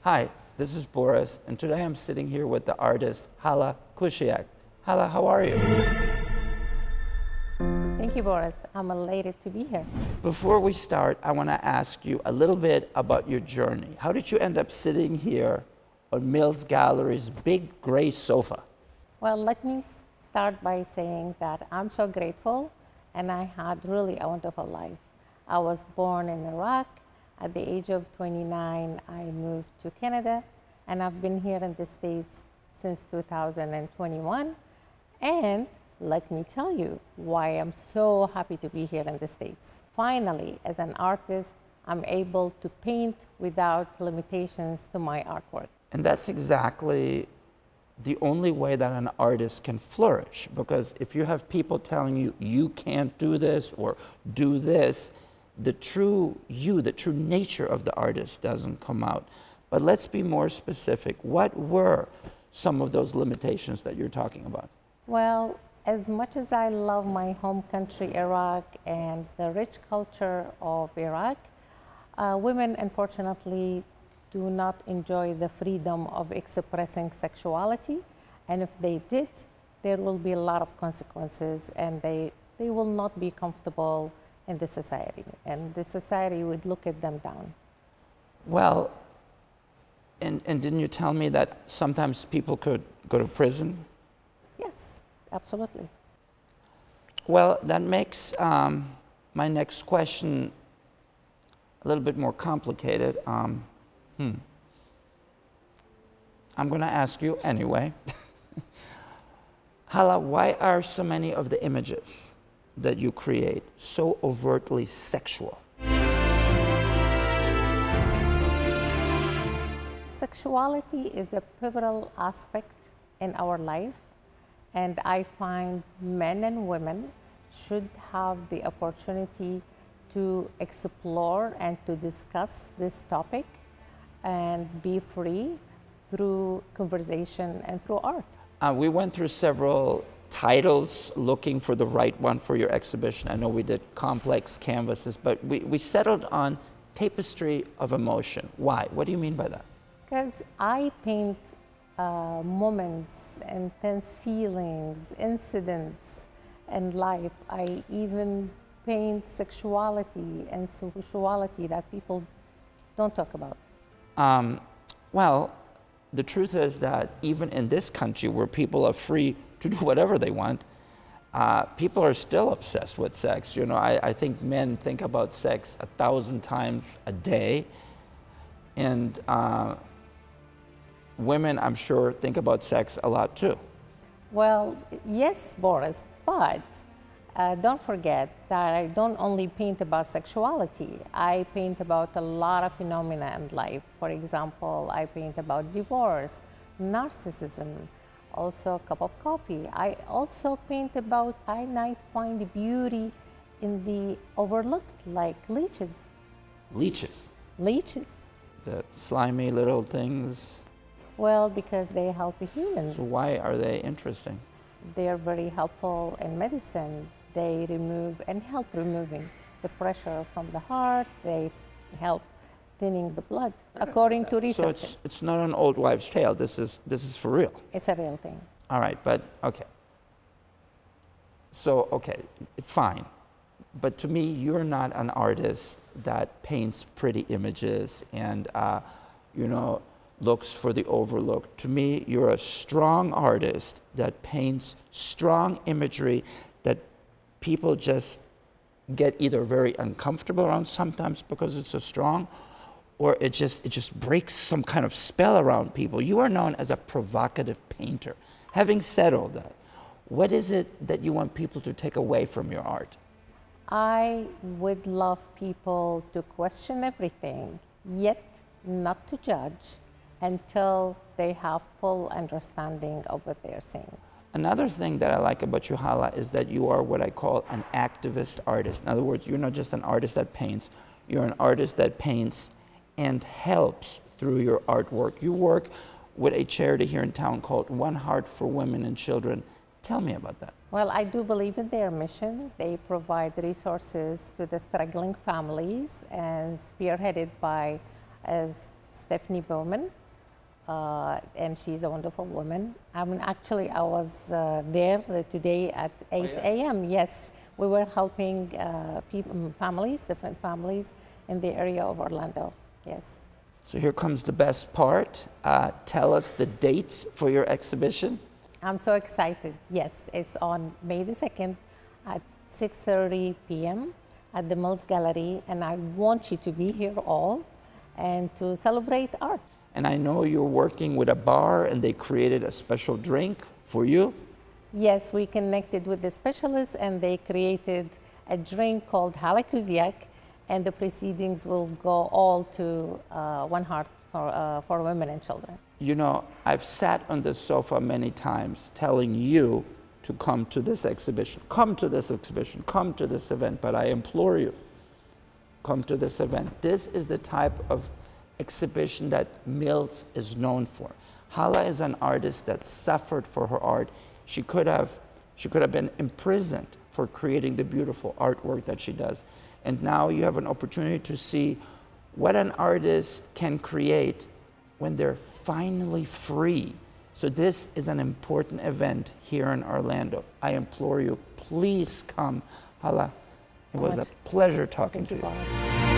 Hi, this is Boris, and today I'm sitting here with the artist Hala Anne. Hala, how are you? Thank you, Boris. I'm elated to be here. Before we start, I want to ask you a little bit about your journey. How did you end up sitting here on Mills Gallery's big gray sofa? Well, let me start by saying that I'm so grateful, and I had really a wonderful life. I was born in Iraq. At the age of 29, I moved to Canada, and I've been here in the States since 2021. And let me tell you why I'm so happy to be here in the States. Finally, as an artist, I'm able to paint without limitations to my artwork. And that's exactly the only way that an artist can flourish, because if you have people telling you, you can't do this or do this, the true you, the true nature of the artist doesn't come out. But let's be more specific. What were some of those limitations that you're talking about? Well, as much as I love my home country, Iraq, and the rich culture of Iraq, women, unfortunately, do not enjoy the freedom of expressing sexuality. And if they did, there will be a lot of consequences, and they will not be comfortable in the society. And the society would look at them down. Well, and didn't you tell me that sometimes people could go to prison? Yes, absolutely. Well, that makes my next question a little bit more complicated. I'm going to ask you anyway. Hala, why are so many of the images that you create so overtly sexual? Sexuality is a pivotal aspect in our life, and I find men and women should have the opportunity to explore and to discuss this topic and be free through conversation and through art. We went through several titles looking for the right one for your exhibition. I know we did complex canvases, but we settled on Tapestry of Emotion. Why? What do you mean by that? Because I paint moments, intense feelings, incidents in life. I even paint sexuality and sensuality that people don't talk about. Well, the truth is that even in this country where people are free to do whatever they want, people are still obsessed with sex. You know, I think men think about sex 1,000 times a day, and women, I'm sure, think about sex a lot too. Well, yes, Boris, but don't forget that I don't only paint about sexuality. I paint about a lot of phenomena in life. For example, I paint about divorce, narcissism, also a cup of coffee. I also paint about, I find beauty in the overlooked, like leeches. Leeches? Leeches. The slimy little things. Well, because they help a human. So why are they interesting? They are very helpful in medicine. They remove and help removing the pressure from the heart. They help thinning the blood, according to research. So it's not an old wives' tale. This is for real. It's a real thing. All right, but okay. So okay, fine. But to me, you're not an artist that paints pretty images and you know, looks for the overlooked. To me, you're a strong artist that paints strong imagery that people just get either very uncomfortable around sometimes because it's so strong, or it just breaks some kind of spell around people. You are known as a provocative painter. Having said all that, what is it that you want people to take away from your art? I would love people to question everything, yet not to judge until they have full understanding of what they're saying. Another thing that I like about you, Hala, is that you are what I call an activist artist. In other words, you're not just an artist that paints, you're an artist that paints and helps through your artwork. You work with a charity here in town called One Heart for Women and Children. Tell me about that. Well, I do believe in their mission. They provide resources to the struggling families, and spearheaded by a Stephanie Bowman, and she's a wonderful woman. I mean, actually, I was there today at 8 a.m. Yes, we were helping families, different families in the area of Orlando. Yes. So here comes the best part. Tell us the dates for your exhibition. I'm so excited. Yes, it's on May the 2nd at 6:30 p.m. at the Mills Gallery, and I want you to be here all and to celebrate art. And I know you're working with a bar and they created a special drink for you. Yes, we connected with the specialists and they created a drink called Hala Anne, and the proceedings will go all to One Heart for women and children. You know, I've sat on the sofa many times telling you to come to this exhibition, come to this exhibition, come to this event, but I implore you, come to this event. This is the type of exhibition that Mills is known for. Hala is an artist that suffered for her art. She could have been imprisoned for creating the beautiful artwork that she does. And now you have an opportunity to see what an artist can create when they're finally free. So this is an important event here in Orlando. I implore you, please come. Hala, it was a pleasure talking to you. Thank you, boss.